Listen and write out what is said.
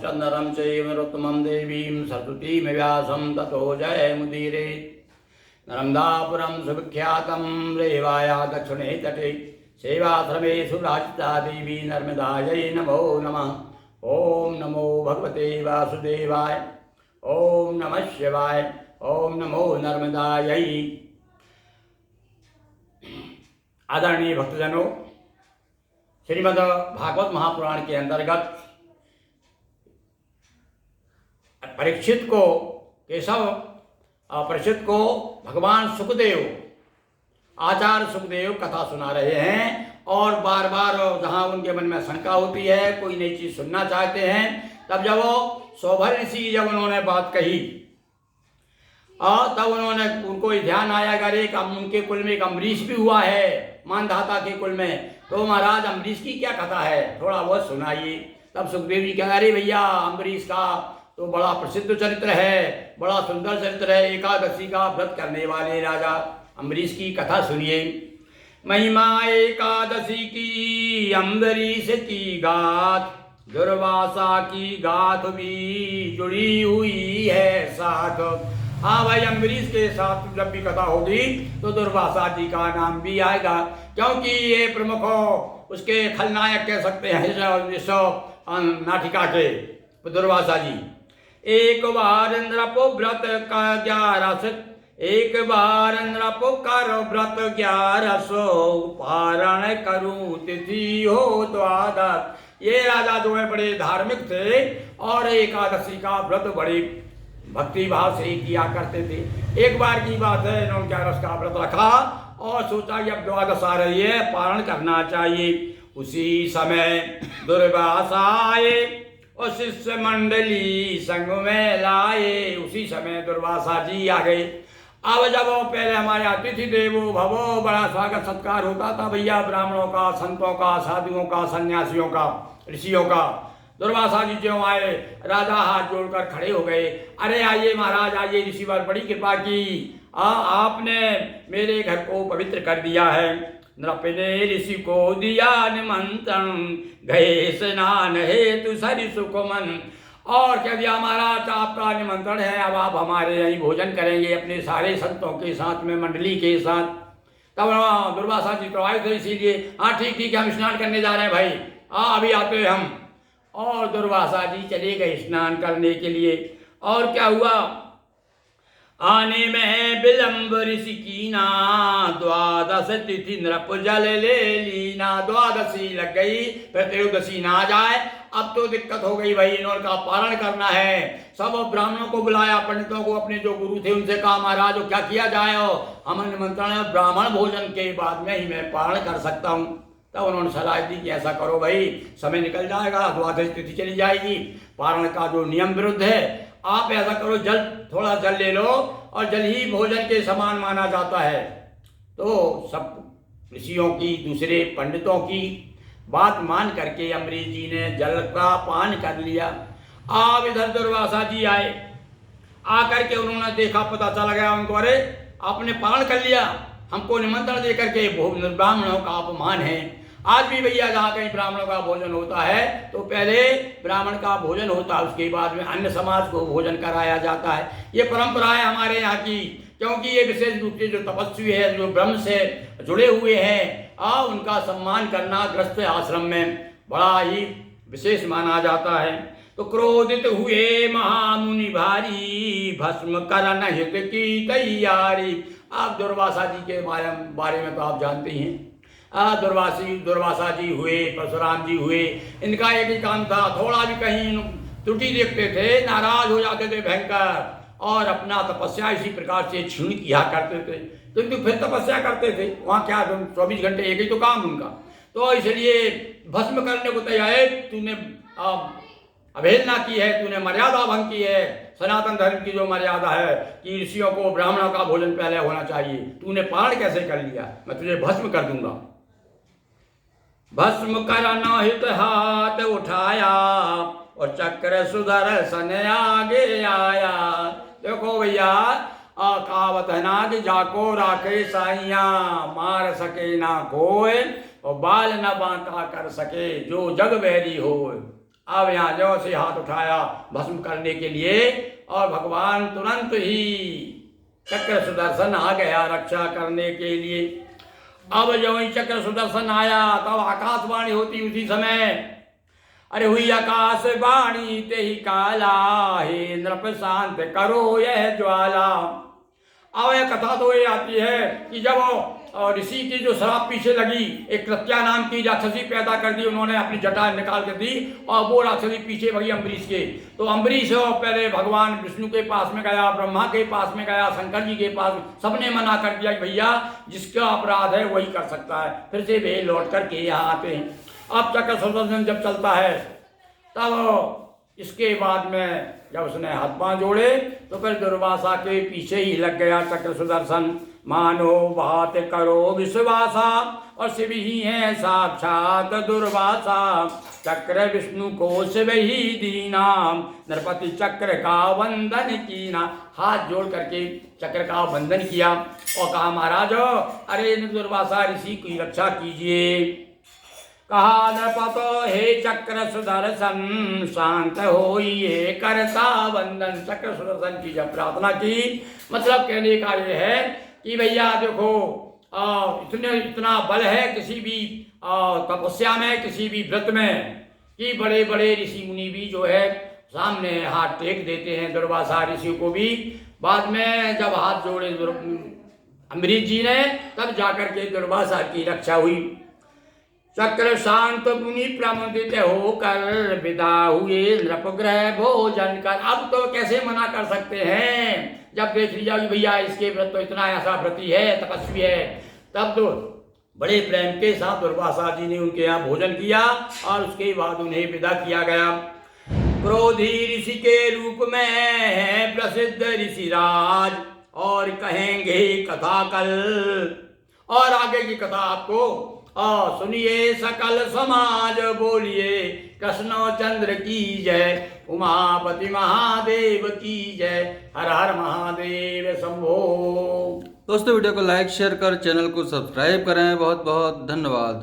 नरं चैव नरोत्तमं देवीं सरस्वतीं व्यासं ततो जयमुदीरयेत्। नर्मदापुरं सुविख्यातं रेवाया दक्षिणे तटे सेवाश्रमे सुराजिता देवी नर्मदायै नमो नमः। ओम नमो भगवते वासुदेवाय। ओम नमः शिवाय। ओम नमो नर्मदायै। आदरणीय भक्तजनों, श्रीमद् भागवत महापुराण के अंतर्गत परीक्षित को केशव परीक्षित को भगवान सुखदेव आचार्य सुखदेव कथा सुना रहे हैं और बार बार जहाँ उनके मन में शंका होती है, कोई नई चीज सुनना चाहते हैं, तब जब वो सौभर ऋषि जब उन्होंने बात कही और तब उन्होंने उनको ध्यान आया कि अरे उनके कुल में एक अम्बरीश भी हुआ है, मानधाता के कुल में, तो महाराज अम्बरीश की क्या कथा है, थोड़ा बहुत सुनाइए। तब सुखदेव जी कह अरे भैया अम्बरीश का तो बड़ा प्रसिद्ध चरित्र है, बड़ा सुंदर चरित्र है, एकादशी का व्रत करने वाले राजा अम्बरीश की कथा सुनिए। महिमा एकादशी की अम्बरीश की गाथ, दुर्वासा की गाथ भी जुड़ी हुई है साथ। हाँ भाई, अम्बरीश के साथ जब भी कथा होगी तो दुर्वासा जी का नाम भी आएगा, क्योंकि ये प्रमुख उसके खलनायक कह सकते हैं इस नाटिका के दुर्वासा जी। एक बार नृपो व्रत का 11 एक बार नृपो कर व्रत 1100 पारण करूं तिथि हो द्वादश। ये राजा जो है बड़े धार्मिक थे और एकादशी का व्रत बड़े भक्ति भाव से ही किया करते थे। एक बार की बात है, इन्होंने 11 का व्रत रखा और सोचा कि अब द्वादश आ रही है, पारण करना चाहिए। उसी समय दुर्वासा आए और शिष्य मंडली संग में लाए। उसी समय दुर्वासा जी आ गए। अब जब पहले हमारे अतिथि देवो भवो बड़ा स्वागत सत्कार होता था भैया, ब्राह्मणों का, संतों का, साधुओं का, सन्यासियों का, ऋषियों का। दुर्वासा जी जो आए, राजा हाथ जोड़कर खड़े हो गए। अरे आइए महाराज आइए, ऋषिवर बड़ी कृपा की, आपने मेरे घर को पवित्र कर दिया है। नृप ने ऋषि को दिया निमंत्रण, गए स्नान हेतु सरि सुख मन। और क्या दिया महाराज, आपका निमंत्रण है, अब आप हमारे यहीं भोजन करेंगे अपने सारे संतों के साथ में, मंडली के साथ। तब दुर्वासा जी तो आए थे, इसीलिए हाँ ठीक ठीक हम स्नान करने जा रहे हैं भाई, हाँ अभी आते हैं हम। और दुर्वासा जी चले गए स्नान करने के लिए। और क्या हुआ, आने में विलंब ऋषि कीना, द्वादश तिथि नृप जल ले लीना। द्वादशी लग गई, फिर त्रयोदशी ना जाए, अब तो दिक्कत हो गई भाई, इन्होंने का पारण करना है। सब ब्राह्मणों को बुलाया, पंडितों को, अपने जो गुरु थे उनसे कहा महाराज क्या किया जाए, हम निमंत्रण है, ब्राह्मण भोजन के बाद में ही मैं पारण कर सकता हूँ। तब उन्होंने सलाह दी कि ऐसा करो भाई, समय निकल जाएगा, द्वादश तिथि चली जाएगी, पारण का जो नियम विरुद्ध है, आप ऐसा करो जल, थोड़ा जल ले लो, और जल ही भोजन के समान माना जाता है। तो सब ऋषियों की, दूसरे पंडितों की बात मान करके अम्बरीश जी ने जल का पान कर लिया। अब इधर दुर्वासा जी आए, आकर के उन्होंने देखा, पता चला गया उनको, अरे आपने पान कर लिया, हमको निमंत्रण दे करके ब्राह्मणों का अपमान है। आज भी भैया जहाँ कहीं ब्राह्मणों का भोजन होता है तो पहले ब्राह्मण का भोजन होता है, उसके बाद में अन्य समाज को भोजन कराया जाता है। ये परंपरा है हमारे यहाँ की, क्योंकि ये विशेष रूप से जो तपस्वी है, जो ब्रह्म से जुड़े हुए हैं, उनका सम्मान करना गृहस्थ आश्रम में बड़ा ही विशेष माना जाता है। तो क्रोधित हुए महामुनि भारी, भस्म करन हित की तैयारी। आप दुर्वासा जी के बारे में तो आप जानते ही हैं। दुर्वासा जी हुए, परशुराम जी हुए, इनका एक ही काम था, थोड़ा भी कहीं त्रुटि देखते थे नाराज हो जाते थे भयंकर, और अपना तपस्या इसी प्रकार से क्षीण किया करते थे। किंतु फिर तपस्या करते थे, वहाँ क्या 24 घंटे एक ही तो काम उनका, तो इसलिए भस्म करने को तैयार। तूने अवहेलना की है, तूने मर्यादा भंग की है, सनातन धर्म की जो मर्यादा है कि ऋषियों को, ब्राह्मणों का भोजन पहले होना चाहिए, तूने पारण कैसे कर लिया, मैं तुझे भस्म कर दूंगा। भस्म करना हित हाथ उठाया, और चक्र सुदर्शन आगे आया। देखो भैया, कहावत है ना कि जाको राखे साइया, मार सके ना कोई, और बाल न बांका कर सके जो जग बैरी हो। अब यहाँ जो से हाथ उठाया भस्म करने के लिए, और भगवान तुरंत ही चक्र सुदर्शन आ गया रक्षा करने के लिए। अब जो ही चक्र सुदर्शन आया तब आकाशवाणी होती उसी समय, अरे हुई आकाशवाणी ते ही काला, हे नृप शांत करो यह ज्वाला। अब यह कथा तो ये आती है कि जब ऋषि की जो शराब पीछे लगी, एक कृत्या नाम की राक्षसी पैदा कर दी, उन्होंने अपनी जटा निकाल कर दी और वो राक्षसी पीछे भगी अम्बरीश के। तो अम्बरीश पहले भगवान विष्णु के पास में गया, ब्रह्मा के पास में गया, शंकर जी के पास, सबने मना कर दिया कि भैया जिसका अपराध है वही कर सकता है। फिर से वे लौट करके यहाँ आते हैं। अब चक्र सुदर्शन जब चलता है तब इसके बाद में जब उसने हाथ पांव जोड़े तो फिर दुर्वासा के पीछे ही लग गया चक्र सुदर्शन। मानो बात करो विश्वासा, और शिव ही है साक्षात दुर्वासा। चक्र विष्णु को शिव ही दीना, नरपति चक्र का वंदन कीना। हाथ जोड़ करके चक्र का वंदन किया और कहा महाराज अरे दुर्वासा ऋषि की रक्षा कीजिए। कहा नृपतो हे चक्र सुदर्शन, शांत होइए करता वंदन। चक्र सुदर्शन की जब प्रार्थना की, मतलब कहने का ये है कि भैया देखो इतना बल है किसी भी तपस्या में, किसी भी व्रत में, कि बड़े बड़े ऋषि मुनि भी जो है सामने हाथ टेक देते हैं दुर्वासा ऋषि को भी। बाद में जब हाथ जोड़े अम्बरीश जी ने तब जाकर के दुर्वासा की रक्षा हुई। चक्र शांत मुनि प्रमुदित होकर विदा हुए नृपग्रह भोजन कर। अब तो कैसे मना कर सकते हैं, जब देख लिया कि भैया इसके व्रत तो इतना ऐसा व्रती है, तपस्वी है, तब तो बड़े प्रेम के साथ दुर्वासा जी ने उनके यहाँ भोजन किया और उसके बाद उन्हें विदा किया गया। क्रोधी ऋषि के रूप में है प्रसिद्ध ऋषिराज, और कहेंगे कथा कल। और आगे की कथा आपको सुनिए सकल समाज बोलिए, कृष्ण चंद्र की जय, उमापति महादेव की जय, हर हर महादेव शंभो। दोस्तों वीडियो को लाइक शेयर कर चैनल को सब्सक्राइब करें। बहुत बहुत धन्यवाद।